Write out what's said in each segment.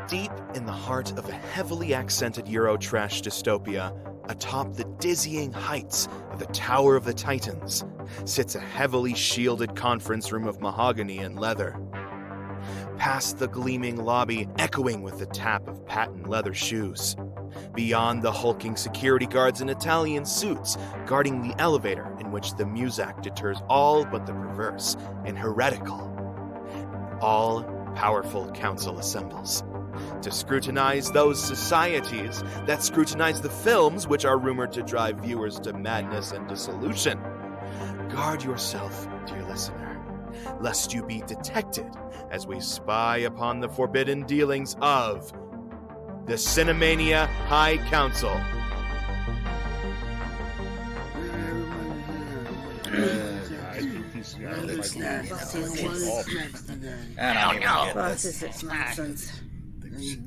Deep in the heart of a heavily accented Eurotrash dystopia, atop the dizzying heights of the Tower of the Titans, sits a heavily shielded conference room of mahogany and leather. Past the gleaming lobby, echoing with the tap of patent leather shoes. Beyond the hulking security guards in Italian suits, guarding the elevator in which the Muzak deters all but the perverse and heretical. All-powerful council assembles to scrutinize those societies that scrutinize the films which are rumored to drive viewers to madness and dissolution. Guard yourself, dear listener, lest you be detected as we spy upon the forbidden dealings of the Cinemania High Council.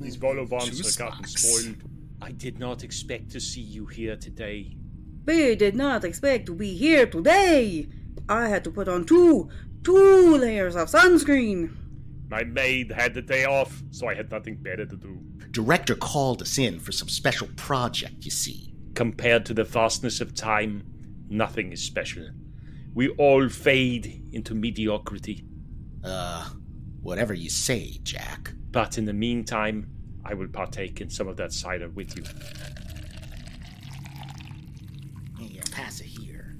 These Volobons have gotten spoiled. I did not expect to see you here today. We did not expect to be here today. I had to put on two layers of sunscreen. My maid had the day off, so I had nothing better to do. Director called us in for some special project, you see. Compared to the vastness of time, nothing is special. We all fade into mediocrity. Whatever you say, Jack. But in the meantime, I will partake in some of that cider with you. Here, pass it here.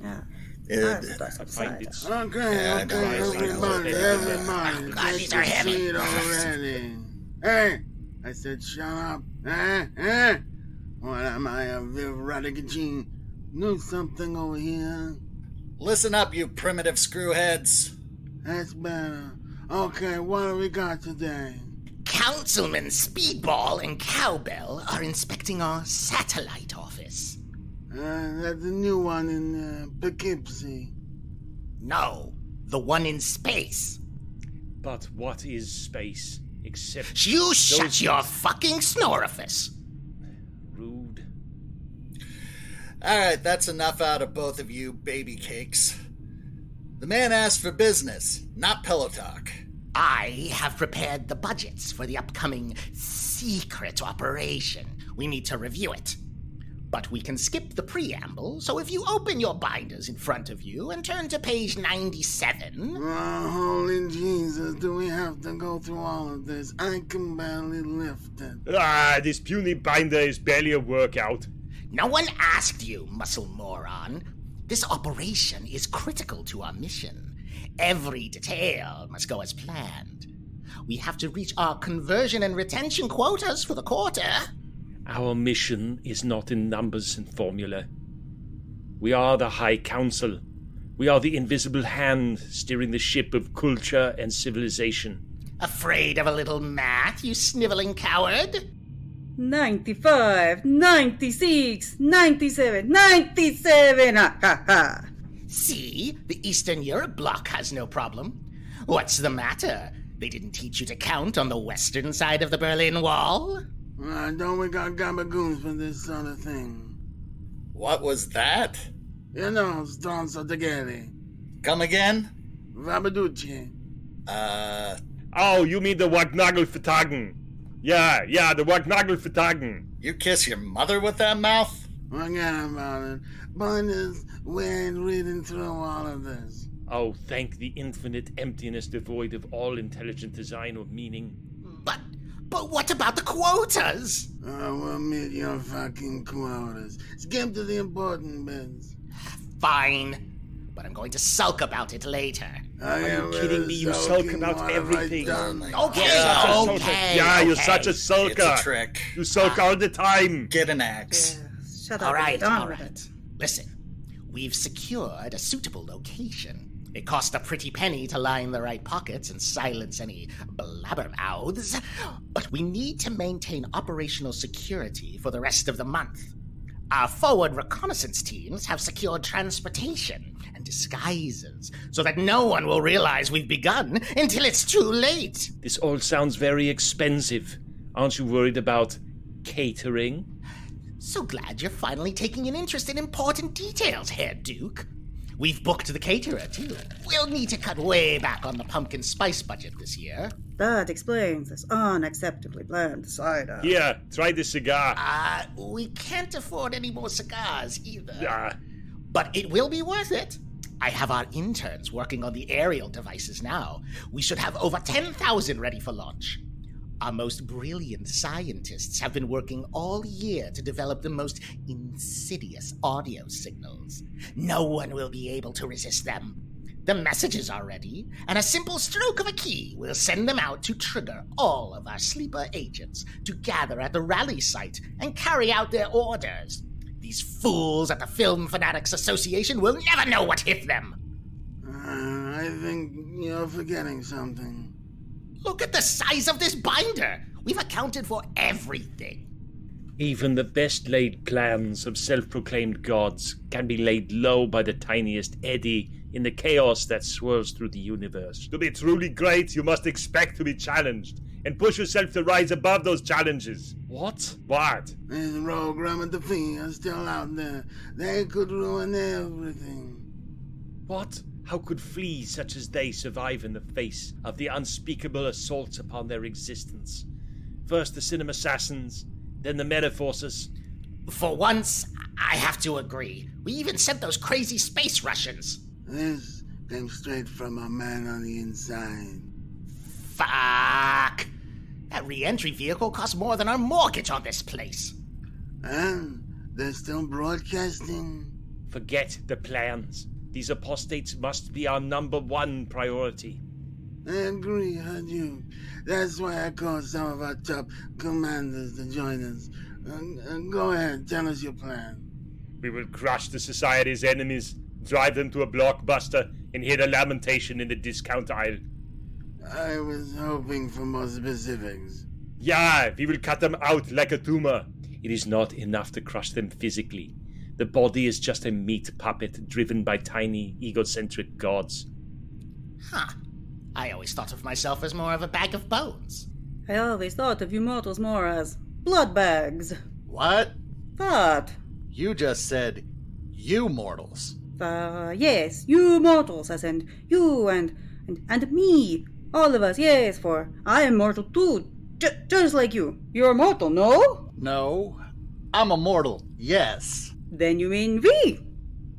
Yeah. I find it... Everybody, these are heavy. Seat already. Hey, I said shut up. Eh? What am I, a heretic? Know something over here? Listen up, you primitive screwheads. That's better. Okay, what do we got today? Councilman Speedball and Cowbell are inspecting our satellite office. That's the new one in Poughkeepsie. No, the one in space. But what is space, except... You shut your fucking snorifus. Rude. Alright, that's enough out of both of you baby cakes. The man asked for business, not pillow talk. I have prepared the budgets for the upcoming secret operation. We need to review it. But we can skip the preamble, so if you open your binders in front of you and turn to page 97... Oh, holy Jesus, do we have to go through all of this? I can barely lift it. This puny binder is barely a workout. No one asked you, muscle moron. This operation is critical to our mission. Every detail must go as planned. We have to reach our conversion and retention quotas for the quarter. Our mission is not in numbers and formula. We are the High Council. We are the invisible hand steering the ship of culture and civilization. Afraid of a little math, you sniveling coward? 95, 96, 97, 97, ha ha ha. See, the Eastern Europe bloc has no problem. What's the matter? They didn't teach you to count on the western side of the Berlin Wall? Don't we got gabagoons for this sort of thing? What was that? You know, stronzo together. Come again? Vabaducci. Oh, you mean the Wagnagel-Vertagen? Yeah, the Wagnagel-Vertagen. You kiss your mother with that mouth? Forget about it. Point is, we ain't reading through all of this. Oh, thank the infinite emptiness devoid of all intelligent design or meaning. But what about the quotas? We'll meet your fucking quotas. Skip to the important bits. Fine, but I'm going to sulk about it later. Are you kidding me? You sulk about everything. Okay. Yeah, you're such a sulker. It's a trick. You sulk all the time. Get an axe. Yeah, shut up. All right. It. Listen, we've secured a suitable location. It cost a pretty penny to line the right pockets and silence any blabbermouths, but we need to maintain operational security for the rest of the month. Our forward reconnaissance teams have secured transportation and disguises so that no one will realize we've begun until it's too late. This all sounds very expensive. Aren't you worried about catering? So glad you're finally taking an interest in important details, Herr Duke. We've booked the caterer, too. We'll need to cut way back on the pumpkin spice budget this year. That explains this unacceptably bland cider. Here, try this cigar. We can't afford any more cigars either. Ah, But it will be worth it. I have our interns working on the aerial devices now. We should have over 10,000 ready for launch. Our most brilliant scientists have been working all year to develop the most insidious audio signals. No one will be able to resist them. The messages are ready, and a simple stroke of a key will send them out to trigger all of our sleeper agents to gather at the rally site and carry out their orders. These fools at the Film Fanatics Association will never know what hit them. I think you're forgetting something. Look at the size of this binder. We've accounted for everything. even the best laid plans of self-proclaimed gods can be laid low by the tiniest eddy in the chaos that swirls through the universe. To be truly great, you must expect to be challenged, and push yourself to rise above those challenges. What? What? These rogue Ramadafee are still out there. They could ruin everything. What? How could fleas such as they survive in the face of the unspeakable assaults upon their existence? First the Cinema Assassins, then the Metaforces. For once, I have to agree. We even sent those crazy space Russians. This came straight from a man on the inside. Fuck! That re-entry vehicle costs more than our mortgage on this place. And they're still broadcasting. Forget the plans. These apostates must be our number one priority. I agree, heard you. That's why I called some of our top commanders to join us. Go ahead, tell us your plan. We will crush the Society's enemies, drive them to a blockbuster, and hear the lamentation in the discount aisle. I was hoping for more specifics. Yeah, we will cut them out like a tumor. It is not enough to crush them physically. The body is just a meat puppet driven by tiny, egocentric gods. Huh. I always thought of myself as more of a bag of bones. I always thought of you mortals more as blood bags. What? But, You just said, you mortals. yes, you mortals, as in you and me. All of us, yes, for I am mortal too, just like you. You're mortal, no? No, I'm a mortal, yes. Then you mean we.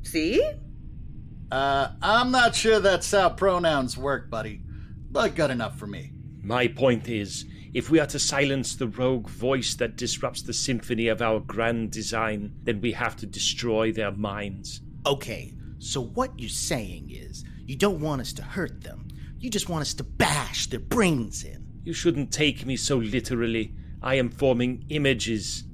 See? I'm not sure that's how pronouns work, buddy, but good enough for me. My point is, if we are to silence the rogue voice that disrupts the symphony of our grand design, then we have to destroy their minds. Okay, so what you're saying is, you don't want us to hurt them. You just want us to bash their brains in. You shouldn't take me so literally. I am forming images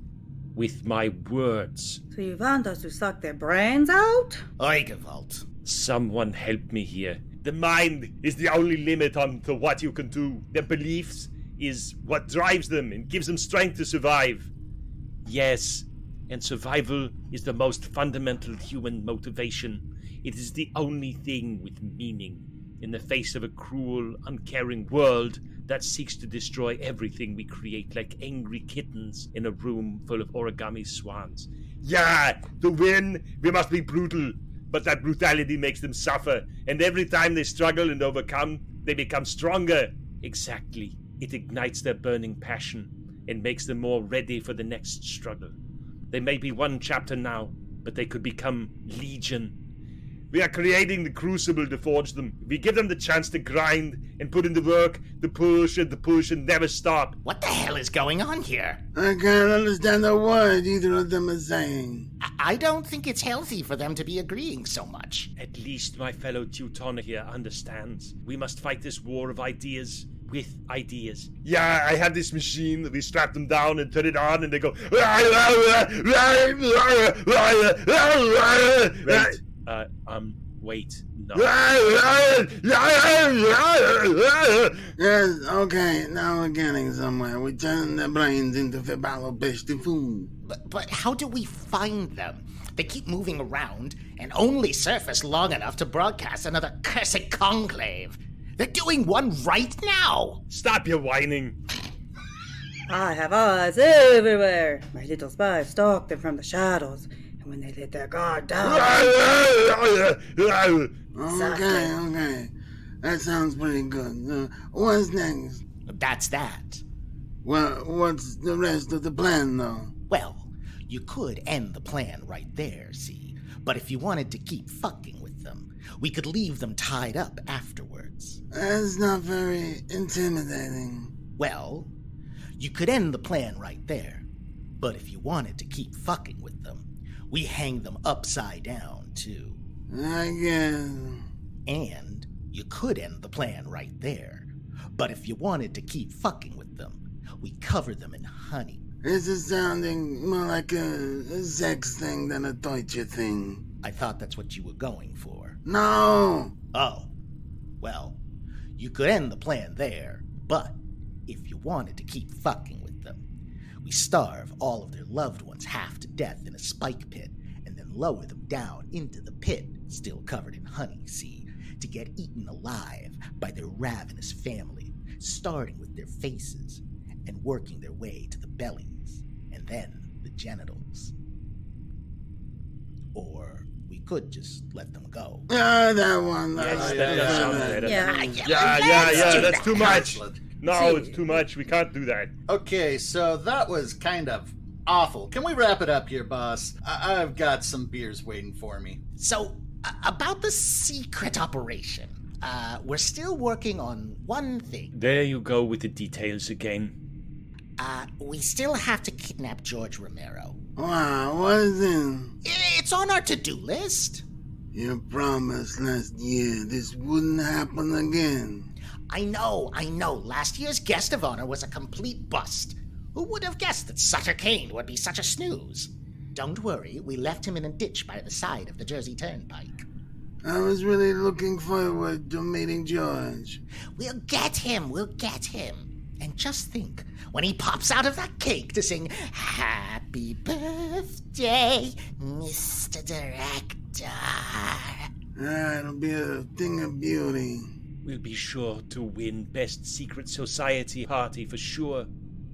with my words. So you want us to suck their brains out? Oigewalt. Someone help me here. The mind is the only limit on to what you can do. Their beliefs is what drives them and gives them strength to survive. Yes, and survival is the most fundamental human motivation. It is the only thing with meaning in the face of a cruel, uncaring world that seeks to destroy everything we create like angry kittens in a room full of origami swans. Yeah, to win, we must be brutal. But that brutality makes them suffer, and every time they struggle and overcome, they become stronger. Exactly. It ignites their burning passion and makes them more ready for the next struggle. They may be one chapter now, but they could become legion. We are creating the crucible to forge them. We give them the chance to grind and put in the work, to push and never stop. What the hell is going on here? I can't understand a word either of them is saying. I don't think it's healthy for them to be agreeing so much. At least my fellow Teuton here understands. We must fight this war of ideas with ideas. Yeah, I have this machine. We strap them down and turn it on and they go... Wait, no. Yes, okay, now we're getting somewhere. We turn their brains into fibalo-bishti food. But how do we find them? They keep moving around and only surface long enough to broadcast another cursed conclave. They're doing one right now. Stop your whining. I have eyes everywhere. My little spies stalk them from the shadows, and when they let their guard down... Okay. That sounds pretty good. What's next? That's that. Well, what's the rest of the plan, though? Well, you could end the plan right there, see? But if you wanted to keep fucking with them, we could leave them tied up afterwards. That's not very intimidating. Well, you could end the plan right there. But if you wanted to keep fucking with them, we hang them upside down, too. I guess. And you could end the plan right there. But if you wanted to keep fucking with them, we cover them in honey. This is sounding more like a sex thing than a torture thing. I thought that's what you were going for. No! Oh. Well, you could end the plan there, but if you wanted to keep fucking with them, we starve all of their loved ones half to death in a spike pit and then lower them down into the pit, still covered in honey, see, to get eaten alive by their ravenous family, starting with their faces and working their way to the bellies and then the genitals. Or we could just let them go. That one. Yes, that does sound better. Yeah. Yeah, that's too much. Excellent. No, it's too much. We can't do that. Okay, so that was kind of awful. Can we wrap it up here, boss? I've got some beers waiting for me. So, about the secret operation, we're still working on one thing. There you go with the details again. We still have to kidnap George Romero. Wow, what is it? It's on our to-do list. You promised last year this wouldn't happen again. I know. Last year's guest of honor was a complete bust. Who would have guessed that Sutter Kane would be such a snooze? Don't worry, we left him in a ditch by the side of the Jersey Turnpike. I was really looking forward to meeting George. We'll get him. And just think, when he pops out of that cake to sing Happy Birthday, Mr. Director. It'll be a thing of beauty. We'll be sure to win Best Secret Society party for sure.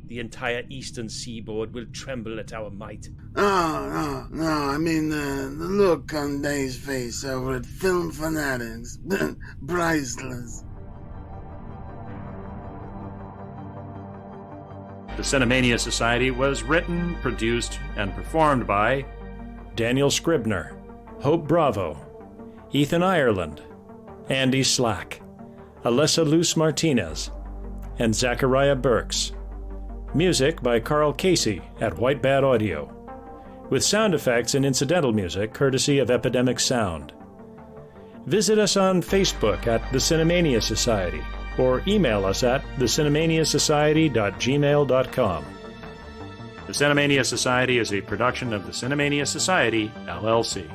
The entire eastern seaboard will tremble at our might. Oh, no, I mean the look on Dave's face over at Film Fanatics. Priceless. The Cinemania Society was written, produced, and performed by Daniel Scribner, Hope Bravo, Ethan Ireland, Andy Slack, Alessa Luce Martinez, and Zachariah Burks. Music by Carl Casey at White Bat Audio, with sound effects and incidental music courtesy of Epidemic Sound. Visit us on Facebook at the Cinemania Society, or email us at thecinemaniasociety.gmail.com. The Cinemania Society is a production of the Cinemania Society, LLC.